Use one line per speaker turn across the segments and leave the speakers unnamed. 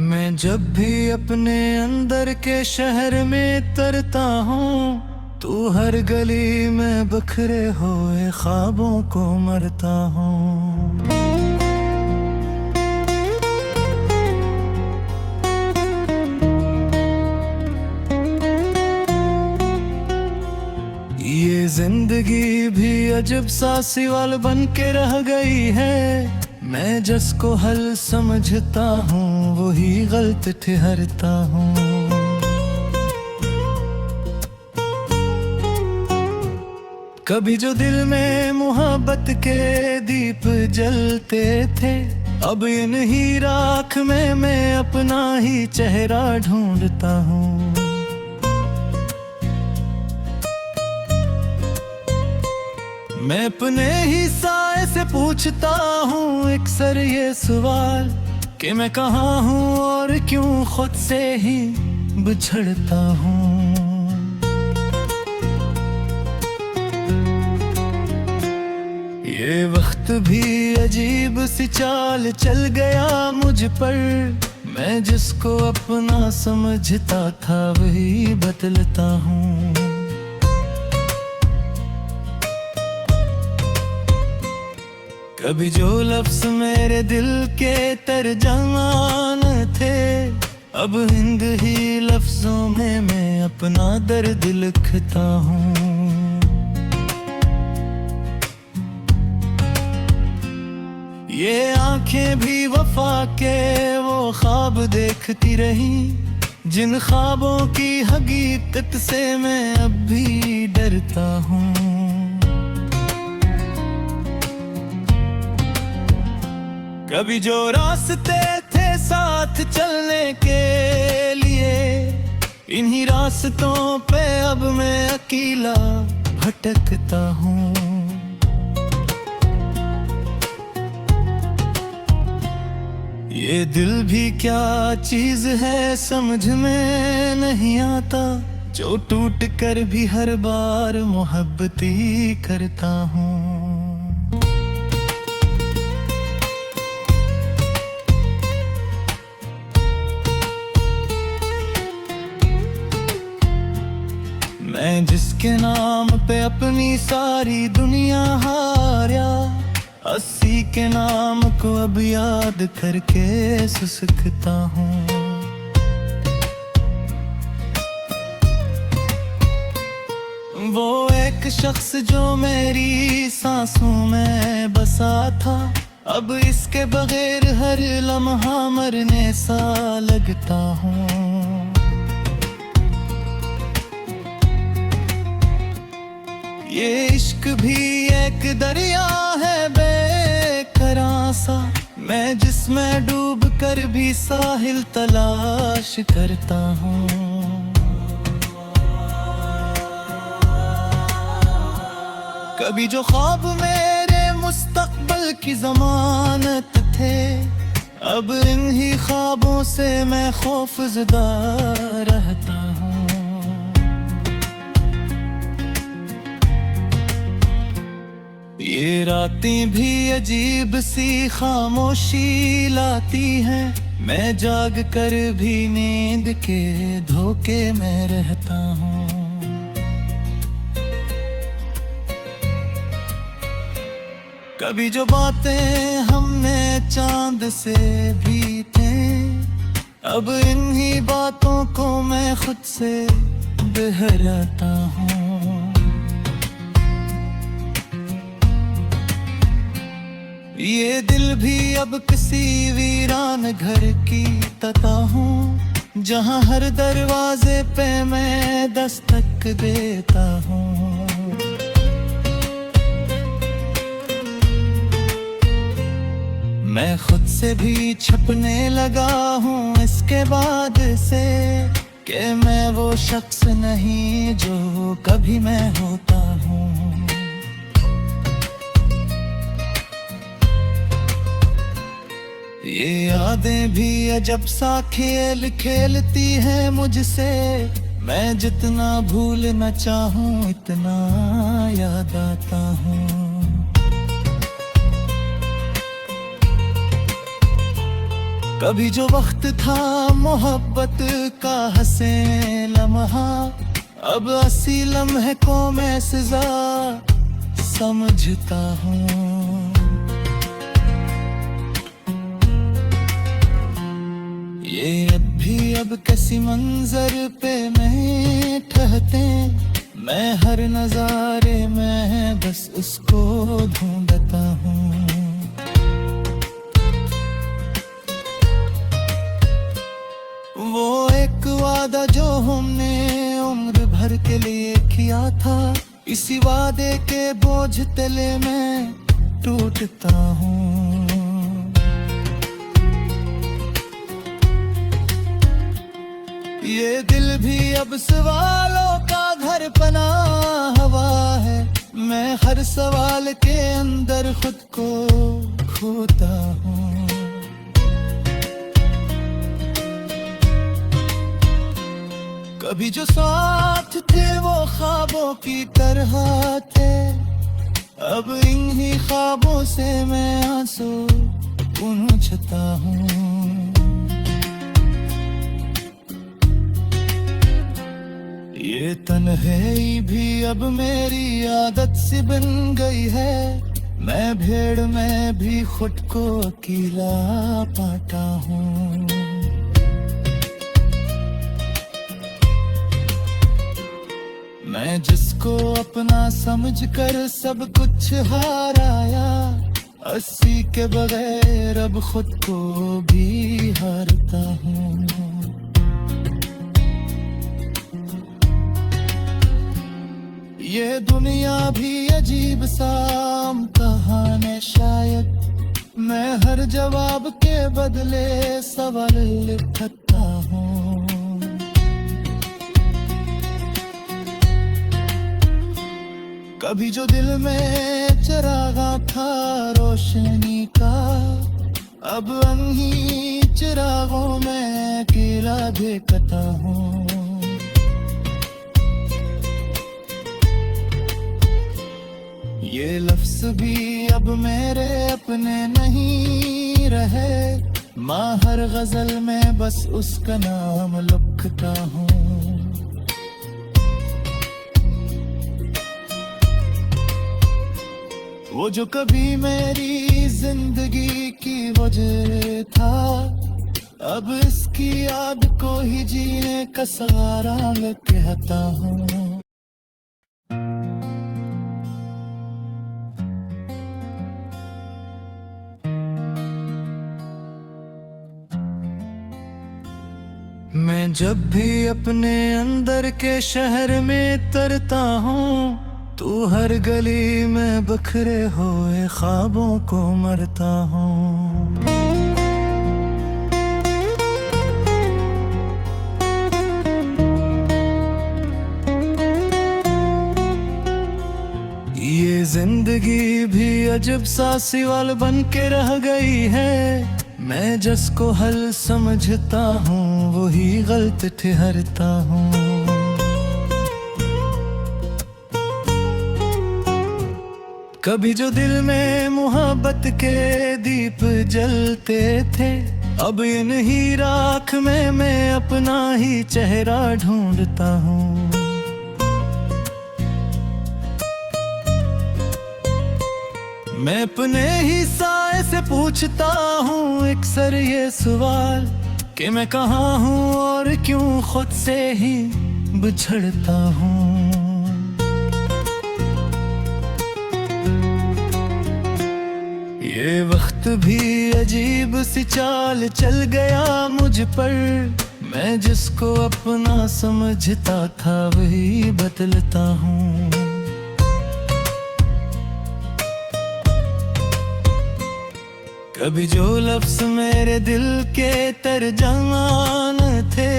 मैं जब भी अपने अंदर के शहर में तरता हूँ, तू हर गली में बखरे हुए ख्वाबों को मरता हूँ। ये जिंदगी भी अजब सा सवाल बन के रह गई है। मैं जिसको हल समझता हूँ वही गलत ठहरता हूँ। कभी जो दिल में मोहब्बत के दीप जलते थे, अब इन्हीं राख में मैं अपना ही चेहरा ढूंढता हूँ। मैं अपने ही साए से पूछता हूँ अक्सर ये सवाल कि मैं कहाँ हूँ और क्यों खुद से ही बिछड़ता हूँ। ये वक्त भी अजीब सी चाल चल गया मुझ पर। मैं जिसको अपना समझता था वही बदलता हूँ। कभी जो लफ्ज मेरे दिल के तर्जमान थे, अब हिंद ही लफ्जों में मैं अपना दर्द लिखता हूँ। ये आंखें भी वफा के वो ख्वाब देखती रही, जिन ख्वाबों की हकीकत से मैं अब भी डरता हूँ। कभी जो रास्ते थे साथ चलने के लिए, इन्हीं रास्तों पे अब मैं अकेला भटकता हूँ। ये दिल भी क्या चीज है समझ में नहीं आता, जो टूट कर भी हर बार मोहब्बत ही करता हूँ। मैं जिसके नाम पे अपनी सारी दुनिया हारा, 80 के नाम को अब याद करके सुसकता हूँ। वो एक शख्स जो मेरी सांसों में बसा था, अब इसके बगैर हर लम्हा मरने सा लगता हूँ। ये इश्क भी एक दरिया है बेकरां सा, मैं जिसमें डूब कर भी साहिल तलाश करता हूँ। कभी जो ख्वाब मेरे मुस्तकबिल की जमानत थे, अब इन्हीं ख्वाबों से मैं खौफजदा रहता हूँ। ये रातें भी अजीब सी खामोशी लाती हैं, मैं जाग कर भी नींद के धोखे में रहता हूँ। कभी जो बातें हमने चांद से भी थी, अब इन्हीं बातों को मैं खुद से बहराता हूँ। ये दिल भी अब किसी वीरान घर की तता हूँ, जहाँ हर दरवाजे पे मैं दस्तक देता हूँ। मैं खुद से भी छपने लगा हूँ इसके बाद से, कि मैं वो शख्स नहीं जो कभी मैं होता हूँ। ये यादें भी अजब सा खेल खेलती हैं मुझसे, मैं जितना भूलना चाहूँ इतना याद आता हूँ। कभी जो वक्त था मोहब्बत का हंसे लम्हा, अब असी लम्हे को मैं सजा समझता हूँ। ये अब किसी मंजर पे नहीं ठहरते, मैं हर नजारे में बस उसको ढूंढता हूँ। वो एक वादा जो हमने उम्र भर के लिए किया था, इसी वादे के बोझ तले मैं टूटता हूँ। ये दिल भी अब सवालों का घर बना हुआ है, मैं हर सवाल के अंदर खुद को खोता हूँ। कभी जो साथ थे वो ख्वाबों की तरह थे, अब इन्हीं ख्वाबों से मैं आंसू पूंछता हूँ। ये तन्हाई भी अब मेरी आदत सी बन गई है, मैं भेड़ में भी खुद को अकेला पाता हूँ। मैं जिसको अपना समझकर सब कुछ हाराया, अस्सी के बगैर अब खुद को भी हारता हूँ। ये दुनिया भी अजीब सा इम्तिहान है शायद, मैं हर जवाब के बदले सवाल लिखता हूँ। कभी जो दिल में चिरागा था रोशनी का, अब अन्ही चिरागों में अकेला देखता हूँ। ये लफ्ज भी अब मेरे अपने नहीं रहे, माँ हर गजल में बस उसका नाम लिखता हूँ। वो जो कभी मेरी जिंदगी की वजह था, अब इसकी याद को ही जीने का सहारा मैं कहता हूँ। मैं जब भी अपने अंदर के शहर में तरता हूँ, तू हर गली में बखरे हुए ख्वाबों को मरता हूँ। ये जिंदगी भी अजब सा सवाल बन के रह गई है, मैं जिसको हल समझता हूँ वही गलत ठहरता हूँ। कभी जो दिल में मोहब्बत के दीप जलते थे, अब इन्हीं राख में मैं अपना ही चेहरा ढूंढता हूँ। मैं अपने ही साए से पूछता हूँ अक्सर ये सवाल, कि मैं कहाँ हूँ और क्यों खुद से ही बिछड़ता हूँ। ये वक्त भी अजीब सी चाल चल गया मुझ पर, मैं जिसको अपना समझता था वही बदलता हूँ। कभी जो लफ्ज मेरे दिल के तर्जमान थे,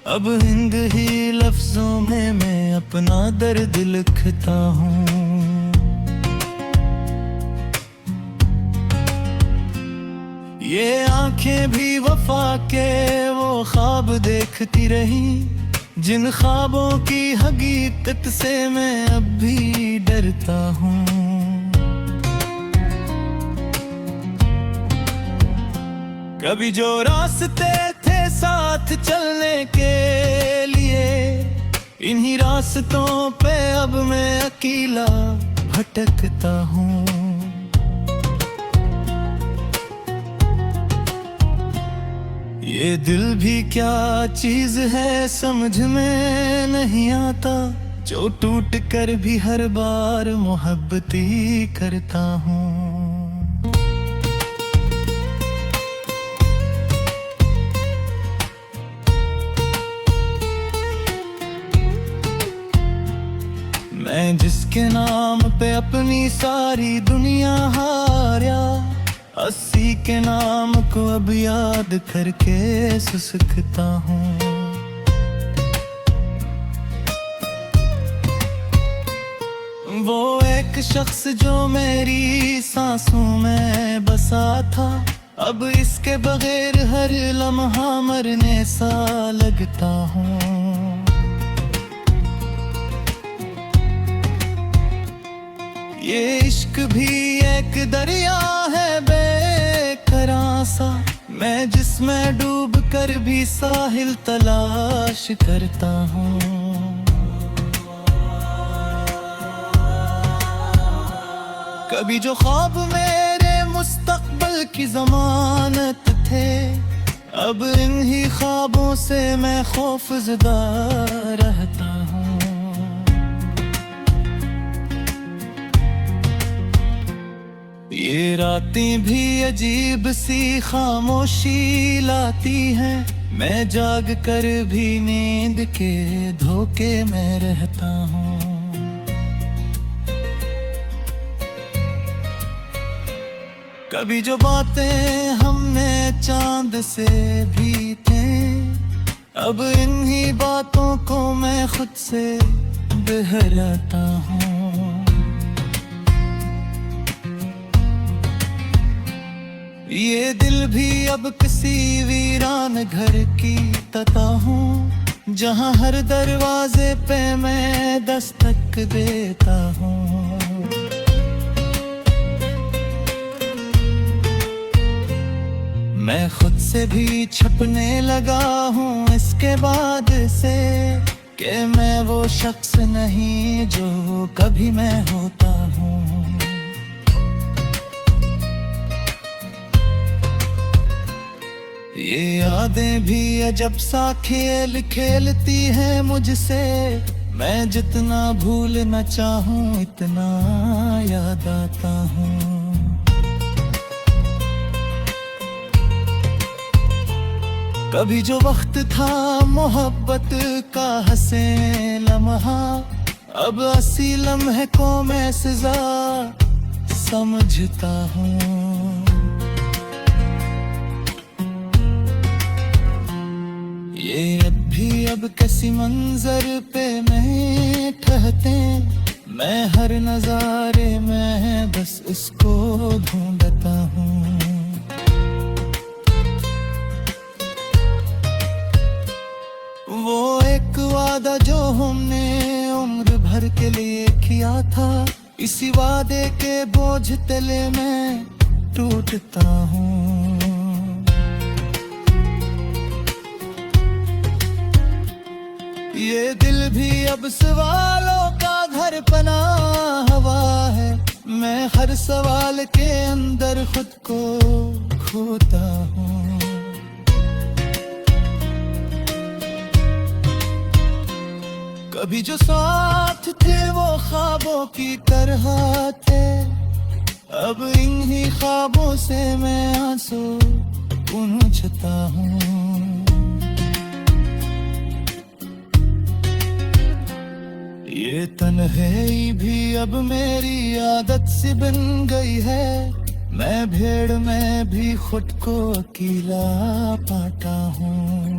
अब हिंद ही लफ्जों में मैं अपना दर्द लिखता हूँ। ये आंखें भी वफा के वो ख्वाब देखती रही, जिन ख्वाबों की हकीकत से मैं अब भी डरता हूँ। कभी जो रास्ते थे साथ चलने के लिए, इन्हीं रास्तों पे अब मैं अकेला भटकता हूँ। ये दिल भी क्या चीज है समझ में नहीं आता, जो टूट कर भी हर बार मोहब्बत ही करता हूँ। मैं जिसके नाम पे अपनी सारी दुनिया हारा, 80 के नाम को अब याद करके सुसकता हूँ। वो एक शख्स जो मेरी सांसों में बसा था, अब इसके बगैर हर लम्हा मरने सा लगता हूँ। ये इश्क भी एक दरिया है बेकरार सा, मैं जिसमें डूब कर भी साहिल तलाश करता हूँ। कभी जो ख्वाब मेरे मुस्तकबिल की जमानत थे, अब इन्हीं ख्वाबों से मैं खौफजदा रहता हूँ। ये रातें भी अजीब सी खामोशी लाती हैं, मैं जाग कर भी नींद के धोखे में रहता हूँ। कभी जो बातें हमने चांद से भी थी, अब इन्हीं बातों को मैं खुद से बहराता हूँ। ये दिल भी अब किसी वीरान घर की तता हूँ, जहाँ हर दरवाजे पे मैं दस्तक देता हूँ। मैं खुद से भी छपने लगा हूँ इसके बाद से, कि मैं वो शख्स नहीं जो कभी मैं होता हूँ। ये यादें भी अजब सा खेल खेलती हैं मुझसे, मैं जितना भूलना चाहूँ इतना याद आता हूँ। कभी जो वक्त था मोहब्बत का हंसे लम्हा, अब 80 लम्हे को मैं सजा समझता हूँ। ये अब किसी मंजर पे नहीं ठहरते, मैं हर नजारे में बस उसको ढूंढता हूँ। वो एक वादा जो हमने उम्र भर के लिए किया था, इसी वादे के बोझ तले मैं टूटता हूँ। ये दिल भी अब सवालों का घर पनाह हवा है, मैं हर सवाल के अंदर खुद को खोता हूँ। कभी जो साथ थे वो ख्वाबों की तरह थे, अब इन्हीं ख्वाबों से मैं आंसू पूंछता हूँ। ये तन्हाई भी अब मेरी आदत सी बन गई है, मैं भेड़ में भी खुद को अकेला पाता हूँ।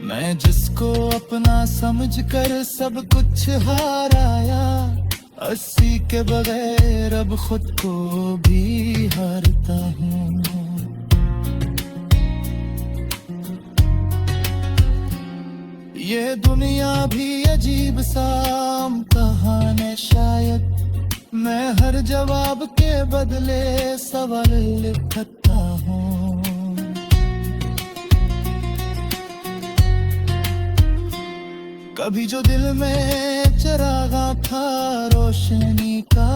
मैं जिसको अपना समझकर सब कुछ हाराया, 80 के बगैर अब खुद को भी हारता हूँ। ये दुनिया भी अजीब सा कहानी शायद, मैं हर जवाब के बदले सवाल लिखता हूँ। कभी जो दिल में चिरागा था रोशनी का,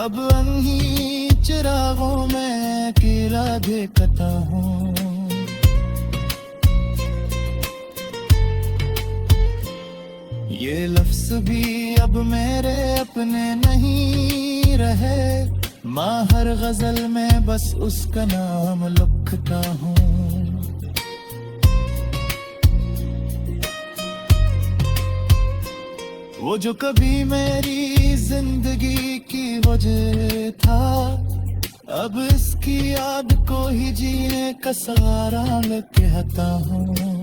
अब अन्ही चिरागों में अकेला देखता हूँ। ये लफ्ज भी अब मेरे अपने नहीं रहे, माँ हर गजल में बस उसका नाम लिखता हूँ। वो जो कभी मेरी जिंदगी की वजह था, अब इसकी याद को ही जीने का सहारा कहता हूँ।